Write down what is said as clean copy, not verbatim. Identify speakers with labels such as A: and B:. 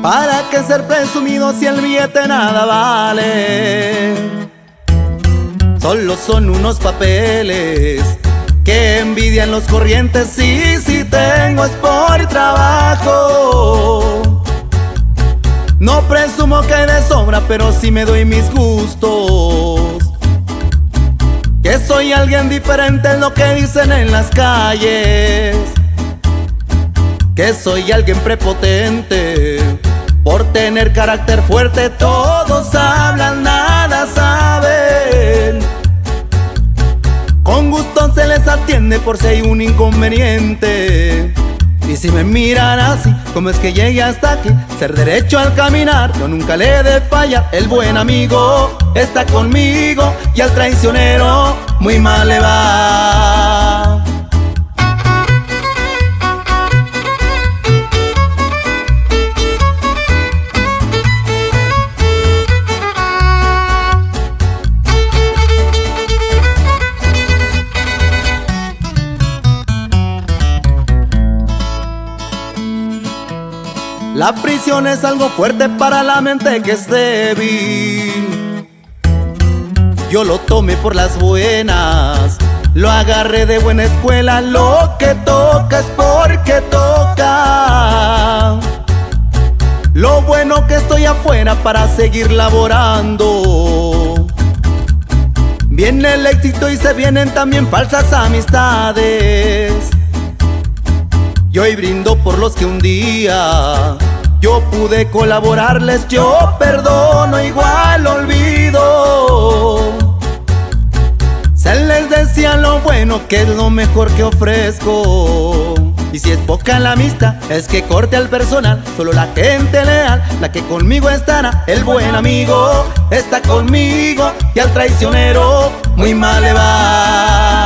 A: ¿Para qué ser presumido si el billete nada vale? Solo son unos papeles que envidian los corrientes. Y si tengo es por trabajo. No presumo que hay de sobra, pero sí me doy mis gustos. Que soy alguien diferente es lo que dicen en las calles. Que soy alguien prepotente por tener carácter fuerte. Todos hablan, nada saben. Con gusto se les atiende por si hay un inconveniente. Y si me miran así, ¿cómo es que llegué hasta aquí? Ser derecho al caminar, yo nunca le he de fallar. El buen amigo está conmigo y al traicionero muy mal le va. La prisión es algo fuerte para la mente que es débil. Yo lo tomé por las buenas, lo agarré de buena escuela. Lo que toca es porque toca. Lo bueno que estoy afuera para seguir laborando. Viene el éxito y se vienen también falsas amistades. Y hoy brindo por los que un día yo pude colaborarles. Yo perdono, igual olvido. Se les decía lo bueno, que es lo mejor que ofrezco. Y si es poca la amistad, es que corte al personal. Solo la gente leal, la que conmigo estará. El buen amigo está conmigo y al traicionero muy mal le va.